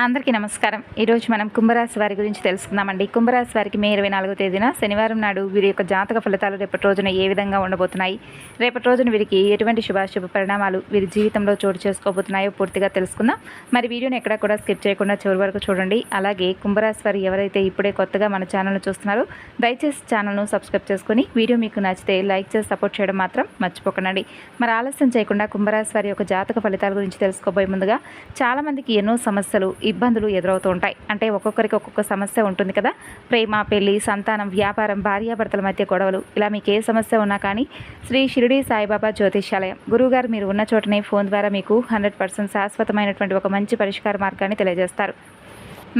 అందరికీ నమస్కారం. ఈరోజు మనం కుంభరాశి వారి గురించి తెలుసుకుందామండి. కుంభరాశి వారికి మే 24వ తేదీన శనివారం నాడు వీరి యొక్క జాతక ఫలితాలు రేపటి రోజున ఏ విధంగా ఉండబోతున్నాయి, రేపటి రోజున వీరికి ఎటువంటి శుభాశుభ పరిణామాలు వీరి జీవితంలో చోటు చేసుకోబోతున్నాయో పూర్తిగా తెలుసుకుందాం. మరి వీడియోని ఎక్కడా కూడా స్కిప్ చేయకుండా చివరి వరకు చూడండి. అలాగే కుంభరాశి వారు ఎవరైతే ఇప్పుడే కొత్తగా మన ఛానల్ను చూస్తున్నారో దయచేసి ఛానల్ను సబ్స్క్రైబ్ చేసుకుని వీడియో మీకు నచ్చితే లైక్ చేసి సపోర్ట్ చేయడం మాత్రం మర్చిపోకండి. మరి ఆలస్యం చేయకుండా కుంభరాశి వారి యొక్క జాతక ఫలితాల గురించి తెలుసుకోబోయే ముందుగా చాలామందికి ఎన్నో సమస్యలు ఇబ్బందులు ఎదురవుతూ ఉంటాయి. అంటే ఒక్కొక్కరికి ఒక్కొక్క సమస్య ఉంటుంది కదా. ప్రేమ, పెళ్లి, సంతానం, వ్యాపారం, భార్యాభర్తల మధ్య గొడవలు, ఇలా మీకు ఏ సమస్య ఉన్నా కానీ శ్రీ షిరిడి సాయిబాబా జ్యోతిష్యాలయం గురువుగారు మీరు ఉన్న చోటనే ఫోన్ ద్వారా మీకు 100% శాశ్వతమైనటువంటి ఒక మంచి పరిష్కార మార్గాన్ని తెలియజేస్తారు.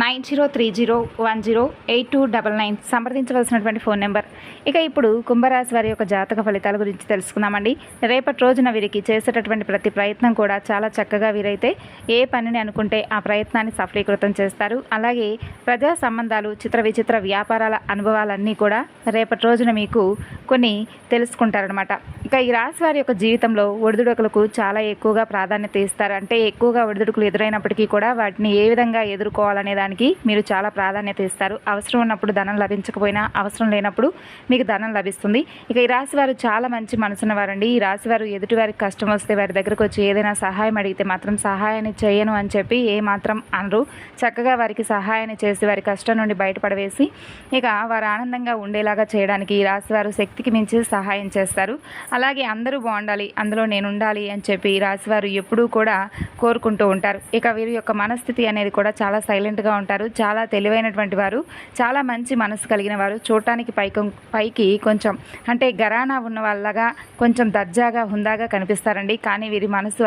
9030108299 సంప్రదించవలసినటువంటి ఫోన్ నెంబర్. ఇక ఇప్పుడు కుంభరాశి వారి యొక్క జాతక ఫలితాల గురించి తెలుసుకుందామండి. రేపటి రోజున వీరికి చేసేటటువంటి ప్రతి ప్రయత్నం కూడా చాలా చక్కగా వీరైతే ఏ పనిని అనుకుంటే ఆ ప్రయత్నాన్ని సఫలీకృతం చేస్తారు. అలాగే ప్రజా సంబంధాలు, చిత్ర విచిత్ర వ్యాపారాల అనుభవాలన్నీ కూడా రేపటి రోజున మీకు కొన్ని తెలుసుకుంటారనమాట. ఇక ఈ రాశి వారి యొక్క జీవితంలో ఒడిదుడుకులకు చాలా ఎక్కువగా ప్రాధాన్యత ఇస్తారు. అంటే ఎక్కువగా ఒడిదుడుకులు ఎదురైనప్పటికీ కూడా వాటిని ఏ విధంగా ఎదుర్కోవాలనే దానికి మీరు చాలా ప్రాధాన్యత ఇస్తారు. అవసరం ఉన్నప్పుడు ధనం లభించకపోయినా అవసరం లేనప్పుడు మీకు ధనం లభిస్తుంది. ఇక ఈ రాశి వారు చాలా మంచి మనసున్న వారండి. ఈ రాశి వారు ఎదుటి వారికి కష్టం వస్తే వారి దగ్గరకు వచ్చి ఏదైనా సహాయం అడిగితే మాత్రం సహాయాన్ని చేయను అని చెప్పి ఏ మాత్రం అనరు. చక్కగా వారికి సహాయాన్ని చేసి వారి కష్టం నుండి బయటపడవేసి ఇక వారు ఆనందంగా ఉండేలాగా చేయడానికి ఈ రాశి వారు శక్తికి మించి సహాయం చేస్తారు. అలాగే అందరూ బాగుండాలి, అందులో నేను ఉండాలి అని చెప్పి ఈ రాశి వారు ఎప్పుడూ కూడా కోరుకుంటూ ఉంటారు. ఇక వీరి యొక్క మనస్థితి అనేది కూడా చాలా సైలెంట్గా ఉంటారు. చాలా తెలివైనటువంటి వారు, చాలా మంచి మనసు కలిగిన వారు. చూడటానికి పైకి కొంచెం అంటే గరానా ఉన్న వాళ్ళగా కొంచెం దర్జాగా హుందాగా కనిపిస్తారండి. కానీ వీరి మనసు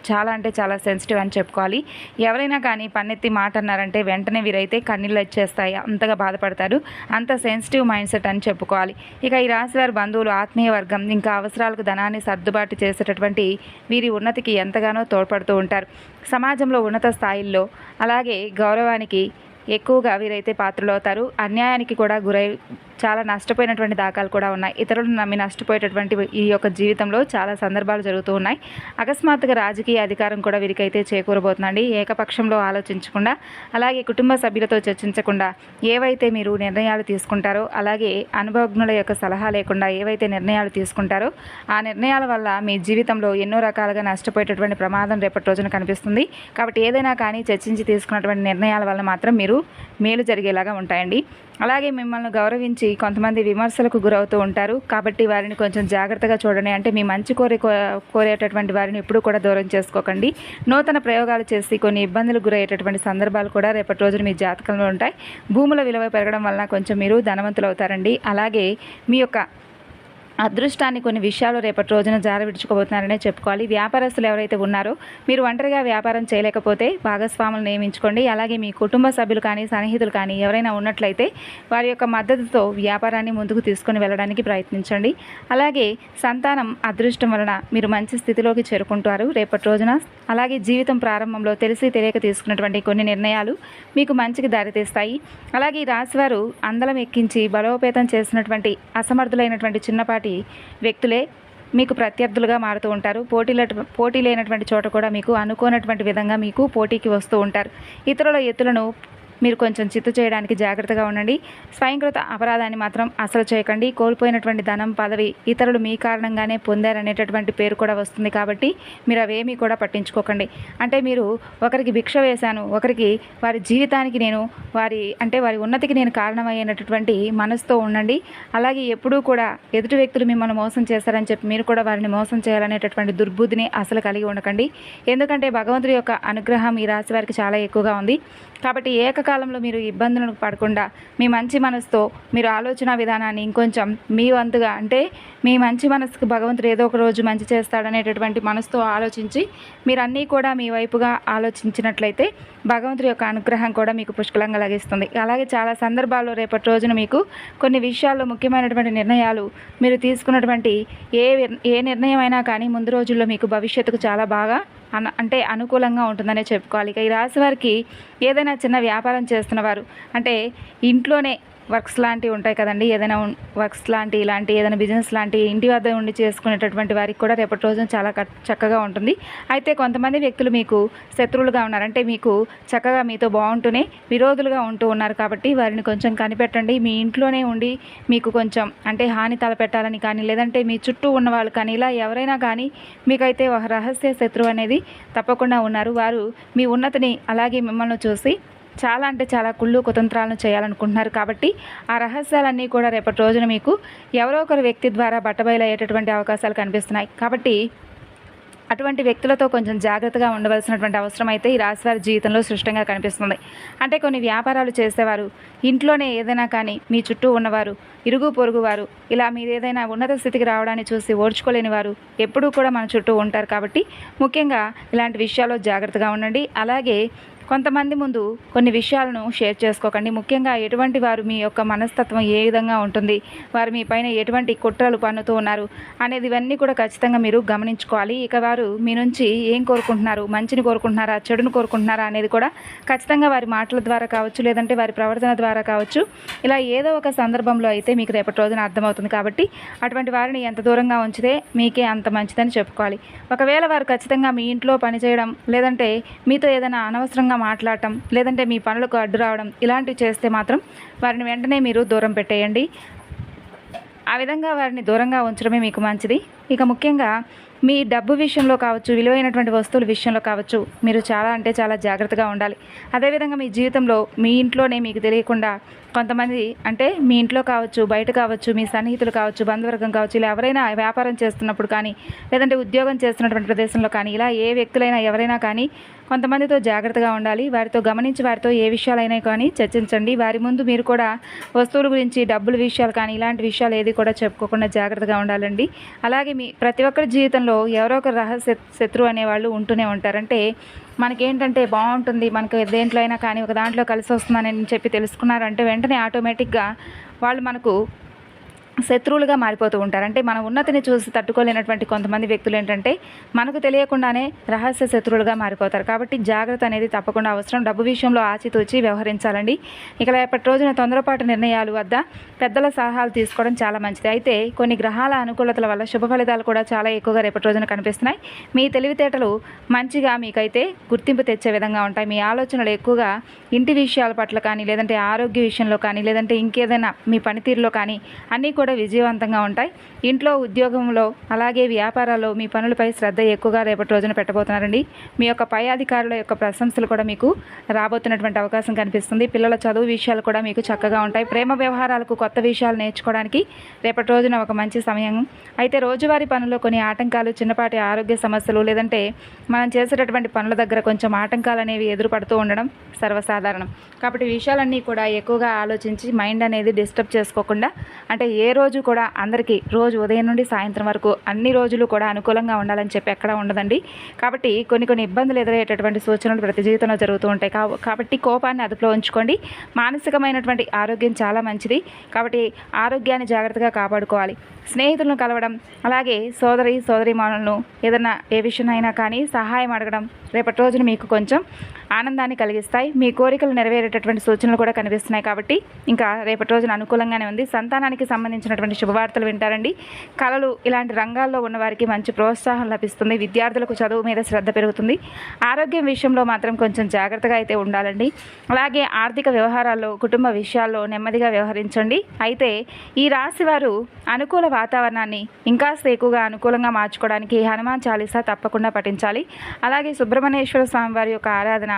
చాలా అంటే చాలా సెన్సిటివ్ అని చెప్పుకోవాలి. ఎవరైనా కానీ పన్నెత్తి మాట అన్నారంటే వెంటనే వీరైతే కన్నీళ్ళు వచ్చేస్తాయి, అంతగా బాధపడతారు. అంత సెన్సిటివ్ మైండ్ సెట్ అని చెప్పుకోవాలి. ఇక ఈ రాశి వారి బంధువులు, ఆత్మీయ వర్గం, ఇంకా అవసరాలకు ధనాన్ని సర్దుబాటు చేసేటటువంటి వీరి ఉన్నతికి ఎంతగానో తోడ్పడుతూ ఉంటారు. సమాజంలో ఉన్నత స్థాయిల్లో అలాగే గౌరవానికి ఎక్కువగా వీరైతే పాత్రలవుతారు. అన్యాయానికి కూడా గురై చాలా నష్టపోయినటువంటి దాఖలు కూడా ఉన్నాయి. ఇతరులను నమ్మి నష్టపోయేటటువంటి ఈ యొక్క జీవితంలో చాలా సందర్భాలు జరుగుతూ ఉన్నాయి. అకస్మాత్తుగా రాజకీయ అధికారం కూడా వీరికైతే చేకూరబోతుందండి. ఏకపక్షంలో ఆలోచించకుండా, అలాగే కుటుంబ సభ్యులతో చర్చించకుండా ఏవైతే మీరు నిర్ణయాలు తీసుకుంటారో, అలాగే అనుభవజ్ఞుల యొక్క సలహా లేకుండా ఏవైతే నిర్ణయాలు తీసుకుంటారో ఆ నిర్ణయాల వల్ల మీ జీవితంలో ఎన్నో రకాలుగా నష్టపోయేటటువంటి ప్రమాదం రేపటి రోజున కనిపిస్తుంది. కాబట్టి ఏదైనా కానీ చర్చించి తీసుకున్నటువంటి నిర్ణయాల వల్ల మాత్రం మీరు మేలు జరిగేలాగా ఉంటాయండి. అలాగే మిమ్మల్ని గౌరవించి కొంతమంది విమర్శలకు గురవుతూ ఉంటారు. కాబట్టి వారిని కొంచెం జాగ్రత్తగా చూడండి. అంటే మీ మంచి కోరేటటువంటి వారిని ఎప్పుడూ కూడా దూరం చేసుకోకండి. నూతన ప్రయోగాలు చేసి కొన్ని ఇబ్బందులు గురయ్యేటటువంటి సందర్భాలు కూడా రేపటి రోజున మీ జాతకంలో ఉంటాయి. భూముల విలువ పెరగడం వలన కొంచెం మీరు ధనవంతులు అవుతారండి. అలాగే మీ యొక్క అదృష్టాన్ని కొన్ని విషయాలు రేపటి రోజున జారవిడుచుకోబోతున్నారనే చెప్పుకోవాలి. వ్యాపారస్తులు ఎవరైతే ఉన్నారో మీరు ఒంటరిగా వ్యాపారం చేయలేకపోతే భాగస్వాములు నియమించుకోండి. అలాగే మీ కుటుంబ సభ్యులు కానీ సన్నిహితులు కానీ ఎవరైనా ఉన్నట్లయితే వారి యొక్క మద్దతుతో వ్యాపారాన్ని ముందుకు తీసుకొని వెళ్ళడానికి ప్రయత్నించండి. అలాగే సంతానం అదృష్టం వలన మీరు మంచి స్థితిలోకి చేరుకుంటారు రేపటి రోజున. అలాగే జీవితం ప్రారంభంలో తెలిసి తెలియక తీసుకున్నటువంటి కొన్ని నిర్ణయాలు మీకు మంచికి దారితీస్తాయి. అలాగే ఈ రాశివారు అందలం ఎక్కించి బలోపేతం చేసినటువంటి అసమర్థులైనటువంటి చిన్నపాటి వ్యక్తులే మీకు ప్రత్యర్థులుగా మారుతూ ఉంటారు. పోటీ లేనటువంటి చోట కూడా మీకు అనుకోనటువంటి విధంగా మీకు పోటీకి వస్తూ ఉంటారు. ఇతరుల ఎత్తులను మీరు కొంచెం చిత్తు చేయడానికి జాగ్రత్తగా ఉండండి. స్వయంకృత అపరాధాన్ని మాత్రం అసలు చేయకండి. కోల్పోయినటువంటి ధనం, పదవి ఇతరులు మీ కారణంగానే పొందారనేటటువంటి పేరు కూడా వస్తుంది. కాబట్టి మీరు అవేమీ కూడా పట్టించుకోకండి. అంటే మీరు ఒకరికి భిక్ష వేశాను, ఒకరికి వారి జీవితానికి నేను వారి ఉన్నతికి నేను కారణమయ్యేటటువంటి మనసుతో ఉండండి. అలాగే ఎప్పుడూ కూడా ఎదుటి వ్యక్తులు మిమ్మల్ని మోసం చేస్తారని చెప్పి మీరు కూడా వారిని మోసం చేయాలనేటటువంటి దుర్బుద్ధిని అసలు కలిగి ఉండకండి. ఎందుకంటే భగవంతుడి యొక్క అనుగ్రహం ఈ రాశి వారికి చాలా ఎక్కువగా ఉంది. కాబట్టి ఏకకాలంలో మీరు ఇబ్బందులకు పడకుండా మీ మంచి మనసుతో మీరు ఆలోచన విధానాన్ని ఇంకొంచెం మీ వంతుగా, అంటే మీ మంచి మనసుకు భగవంతుడు ఏదో ఒక రోజు మంచి చేస్తాడనేటటువంటి మనసుతో ఆలోచించి మీరు అన్నీ కూడా మీ వైపుగా ఆలోచించినట్లయితే భగవంతుడి యొక్క అనుగ్రహం కూడా మీకు పుష్కలంగా లభిస్తుంది. అలాగే చాలా సందర్భాల్లో రేపటి రోజున మీకు కొన్ని విషయాల్లో ముఖ్యమైనటువంటి నిర్ణయాలు మీరు తీసుకున్నటువంటి ఏ నిర్ణయం అయినా కానీ ముందు రోజుల్లో మీకు భవిష్యత్తుకు చాలా బాగా అనుకూలంగా ఉంటుందనే చెప్పుకోవాలి. ఇక ఈ రాశి వారికి ఏదైనా చిన్న వ్యాపారం చేస్తున్నవారు, అంటే ఇంట్లోనే వర్క్స్ లాంటివి ఉంటాయి కదండి, ఏదైనా వర్క్స్ ఇలాంటి ఏదైనా బిజినెస్ లాంటి ఇంటి వద్ద ఉండి చేసుకునేటటువంటి వారికి కూడా రేపటి రోజున చాలా చక్కగా ఉంటుంది. అయితే కొంతమంది వ్యక్తులు మీకు శత్రువులుగా ఉన్నారు, అంటే మీకు చక్కగా మీతో బాగుంటూనే విరోధులుగా ఉంటూ ఉన్నారు. కాబట్టి వారిని కొంచెం కనిపెట్టండి. మీ ఇంట్లోనే ఉండి మీకు కొంచెం అంటే హాని తలపెట్టాలని కానీ, లేదంటే మీ చుట్టూ ఉన్న వాళ్ళు కానీ, ఇలా ఎవరైనా కానీ మీకైతే ఒక రహస్య శత్రువు అనేది తప్పకుండా ఉన్నారు. వారు మీ ఉన్నతిని అలాగే మిమ్మల్ని చూసి చాలా అంటే చాలా కుళ్ళు కుతంత్రాలను చేయాలనుకుంటున్నారు. కాబట్టి ఆ రహస్యాలన్నీ కూడా రేపటి రోజున మీకు ఎవరో ఒకరు వ్యక్తి ద్వారా బట్టబయలయ్యేటటువంటి అవకాశాలు కనిపిస్తున్నాయి. కాబట్టి అటువంటి వ్యక్తులతో కొంచెం జాగ్రత్తగా ఉండవలసినటువంటి అవసరం అయితే ఈ రాశివారి జీవితంలో స్పష్టంగా కనిపిస్తుంది. అంటే కొన్ని వ్యాపారాలు చేసేవారు, ఇంట్లోనే ఏదైనా కానీ మీ చుట్టూ ఉన్నవారు, ఇరుగు పొరుగు వారు, ఇలా మీరు ఏదైనా ఉన్నత స్థితికి రావడాన్ని చూసి ఓర్చుకోలేని వారు ఎప్పుడూ కూడా మన చుట్టూ ఉంటారు. కాబట్టి ముఖ్యంగా ఇలాంటి విషయాల్లో జాగ్రత్తగా ఉండండి. అలాగే కొంతమంది ముందు కొన్ని విషయాలను షేర్ చేసుకోకండి. ముఖ్యంగా ఎటువంటి వారు మీ యొక్క మనస్తత్వం ఏ విధంగా ఉంటుంది, వారు మీ పైన ఎటువంటి కుట్రలు పన్నుతూ ఉన్నారు అనేది ఇవన్నీ కూడా ఖచ్చితంగా మీరు గమనించుకోవాలి. ఇక వారు మీ నుంచి ఏం కోరుకుంటున్నారు, మంచిని కోరుకుంటున్నారా, చెడును కోరుకుంటున్నారా అనేది కూడా ఖచ్చితంగా వారి మాటల ద్వారా కావచ్చు, లేదంటే వారి ప్రవర్తన ద్వారా కావచ్చు, ఇలా ఏదో ఒక సందర్భంలో అయితే మీకు రేపటి రోజున అర్థమవుతుంది. కాబట్టి అటువంటి వారిని ఎంత దూరంగా ఉంచితే మీకే అంత మంచిదని చెప్పుకోవాలి. ఒకవేళ వారు ఖచ్చితంగా మీ ఇంట్లో పనిచేయడం, లేదంటే మీతో ఏదైనా అనవసరంగా మాట్లాడటం, లేదంటే మీ పనులకు అడ్డు రావడం ఇలాంటివి చేస్తే మాత్రం వారిని వెంటనే మీరు దూరం పెట్టేయండి. ఆ విధంగా వారిని దూరంగా ఉంచడమే మీకు మంచిది. ఇక ముఖ్యంగా మీ డబ్బు విషయంలో కావచ్చు, విలువైనటువంటి వస్తువుల విషయంలో కావచ్చు, మీరు చాలా అంటే చాలా జాగ్రత్తగా ఉండాలి. అదేవిధంగా మీ జీవితంలో మీ ఇంట్లోనే మీకు తెలియకుండా కొంతమంది, అంటే మీ ఇంట్లో కావచ్చు, బయట కావచ్చు, మీ సన్నిహితులు కావచ్చు, బంధువర్గం కావచ్చు, ఇలా ఎవరైనా వ్యాపారం చేస్తున్నప్పుడు కానీ, లేదంటే ఉద్యోగం చేస్తున్నటువంటి ప్రదేశంలో కానీ, ఇలా ఏ వ్యక్తులైనా ఎవరైనా కానీ కొంతమందితో జాగ్రత్తగా ఉండాలి. వారితో గమనించి వారితో ఏ విషయాలైనా కానీ చర్చించండి. వారి ముందు మీరు కూడా వస్తువుల గురించి, డబ్బుల విషయాలు కానీ ఇలాంటి విషయాలు ఏది కూడా చెప్పుకోకుండా జాగ్రత్తగా ఉండాలండి. అలాగే మీ ప్రతి ఒక్కరి జీవితంలో ఎవరో ఒక రహస్య శత్రువు అనేవాళ్ళు ఉంటూనే ఉంటారంటే మనకేంటంటే బాగుంటుంది, మనకు దేంట్లో అయినా కానీ ఒక దాంట్లో కలిసి వస్తుందని చెప్పి తెలుసుకున్నారంటే వెంటనే ఆటోమేటిక్గా వాళ్ళు మనకు శత్రువులుగా మారిపోతూ ఉంటారు. అంటే మన ఉన్నతిని చూసి తట్టుకోలేనటువంటి కొంతమంది వ్యక్తులు ఏంటంటే మనకు తెలియకుండానే రహస్య శత్రువులుగా మారిపోతారు. కాబట్టి జాగ్రత్త అనేది తప్పకుండా అవసరం. డబ్బు విషయంలో ఆచితూచి వ్యవహరించాలండి. ఇక రేపటి రోజున తొందరపాటు నిర్ణయాలు వద్ద పెద్దల సలహాలు తీసుకోవడం చాలా మంచిది. అయితే కొన్ని గ్రహాల అనుకూలతల వల్ల శుభ ఫలితాలు కూడా చాలా ఎక్కువగా రేపటి రోజున కనిపిస్తున్నాయి. మీ తెలివితేటలు మంచిగా మీకైతే గుర్తింపు తెచ్చే విధంగా ఉంటాయి. మీ ఆలోచనలు ఎక్కువగా ఇంటి విషయాల పట్ల కానీ, లేదంటే ఆరోగ్య విషయంలో కానీ, లేదంటే ఇంకేదైనా మీ పనితీరులో కానీ అన్నీ కూడా విజయవంతంగా ఉంటాయి. ఇంట్లో, ఉద్యోగంలో, అలాగే వ్యాపారాల్లో మీ పనులపై శ్రద్ధ ఎక్కువగా రేపటి రోజున పెట్టబోతున్నారండి. మీ యొక్క పై అధికారుల యొక్క ప్రశంసలు కూడా మీకు రాబోతున్నటువంటి అవకాశం కనిపిస్తుంది. పిల్లల చదువు విషయాలు కూడా మీకు చక్కగా ఉంటాయి. ప్రేమ వ్యవహారాలకు కొత్త విషయాలు నేర్చుకోవడానికి రేపటి రోజున ఒక మంచి సమయం. అయితే రోజువారీ పనుల్లో కొన్ని ఆటంకాలు, చిన్నపాటి ఆరోగ్య సమస్యలు, లేదంటే మనం చేసేటటువంటి పనుల దగ్గర కొంచెం ఆటంకాలు అనేవి ఎదురుపడుతూ ఉండడం సర్వసాధారణం. కాబట్టి విషయాలన్నీ కూడా ఎక్కువగా ఆలోచించి మైండ్ అనేది డిస్టర్బ్ చేసుకోకుండా, అంటే ఏ రోజు కూడా అందరికీ రోజు ఉదయం నుండి సాయంత్రం వరకు అన్ని రోజులు కూడా అనుకూలంగా ఉండాలని చెప్పి ఎక్కడా ఉండదండి. కాబట్టి కొన్ని ఇబ్బందులు ఎదురయ్యేటటువంటి సూచనలు ప్రతి జీవితంలో జరుగుతూ ఉంటాయి. కాబట్టి కోపాన్ని అదుపులో ఉంచుకోండి. మానసికమైనటువంటి ఆరోగ్యం చాలా మంచిది. కాబట్టి ఆరోగ్యాన్ని జాగ్రత్తగా కాపాడుకోవాలి. స్నేహితులను కలవడం, అలాగే సోదరీమణులను ఏదైనా ఏ విషయమైనా కానీ సహాయం అడగడం రేపటి రోజున మీకు కొంచెం ఆనందాన్ని కలిగిస్తాయి. మీ కోరికలు నెరవేరేటటువంటి సూచనలు కూడా కనిపిస్తున్నాయి. కాబట్టి ఇంకా రేపటి రోజున అనుకూలంగానే ఉంది. సంతానానికి సంబంధించినటువంటి శుభవార్తలు వింటారండి. కళలు ఇలాంటి రంగాల్లో ఉన్నవారికి మంచి ప్రోత్సాహం లభిస్తుంది. విద్యార్థులకు చదువు మీద శ్రద్ధ పెరుగుతుంది. ఆరోగ్యం విషయంలో మాత్రం కొంచెం జాగ్రత్తగా అయితే ఉండాలండి. అలాగే ఆర్థిక వ్యవహారాల్లో, కుటుంబ విషయాల్లో నెమ్మదిగా వ్యవహరించండి. అయితే ఈ రాశి వారు అనుకూల వాతావరణాన్ని ఇంకాస్త ఎక్కువగా అనుకూలంగా మార్చుకోవడానికి హనుమాన్ చాలీసా తప్పకుండా పఠించాలి. అలాగే సుబ్రహ్మణ్యేశ్వర స్వామి వారి యొక్క ఆరాధన,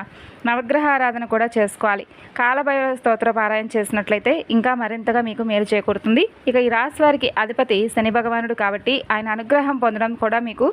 నవగ్రహ ఆరాధన కూడా చేసుకోవాలి. కాలభైరవ స్తోత్ర పారాయణ చేసినట్లయితే ఇంకా మరింతగా మీకు మేలు చేకూరుతుంది. ఇక ఈ రాశి వారికి అధిపతి శని భగవానుడు కాబట్టి ఆయన అనుగ్రహం పొందడం కూడా మీకు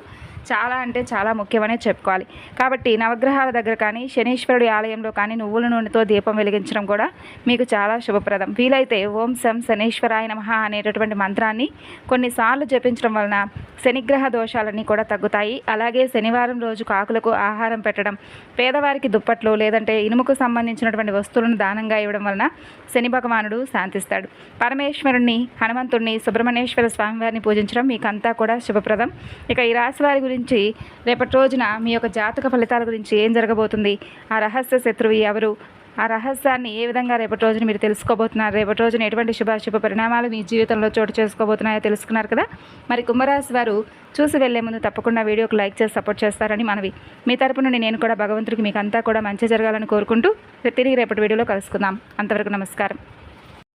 చాలా అంటే చాలా ముఖ్యమనే చెప్పుకోవాలి. కాబట్టి నవగ్రహాల దగ్గర కానీ, శనీశ్వరుడి ఆలయంలో కానీ నువ్వుల నూనెతో దీపం వెలిగించడం కూడా మీకు చాలా శుభప్రదం. వీలైతే ఓం శం శనీశ్వరాయ నమః అనేటటువంటి మంత్రాన్ని కొన్నిసార్లు జపించడం వలన శనిగ్రహ దోషాలన్నీ కూడా తగ్గుతాయి. అలాగే శనివారం రోజు కాకులకు ఆహారం పెట్టడం, పేదవారికి దుప్పట్లు లేదంటే ఇనుముకు సంబంధించినటువంటి వస్తువులను దానంగా ఇవ్వడం వలన శని భగవానుడు శాంతిస్తాడు. పరమేశ్వరుణ్ణి, హనుమంతుడిని, సుబ్రహ్మణ్యేశ్వర స్వామివారిని పూజించడం మీకంతా కూడా శుభప్రదం. ఇక ఈ రాశి వారి గురించి రేపటి రోజున మీ యొక్క జాతక ఫలితాల గురించి ఏం జరగబోతుంది, ఆ రహస్య శత్రువు ఎవరు, ఆ రహస్యాన్ని ఏ విధంగా రేపటి రోజున మీరు తెలుసుకోబోతున్నారు, రేపటి రోజున ఎటువంటి శుభాశుభ పరిణామాలు మీ జీవితంలో చోటు చేసుకోబోతున్నాయో తెలుసుకున్నారు కదా. మరి కుంభరాశి వారు చూసి వెళ్లే ముందు తప్పకుండా వీడియోకి లైక్ చేసి సపోర్ట్ చేస్తారని మనవి. మీ తరపు నుండి నేను కూడా భగవంతుడికి మీకు అంతా కూడా మంచి జరగాలని కోరుకుంటూ తిరిగి రేపటి వీడియోలో కలుసుకుందాం. అంతవరకు నమస్కారం.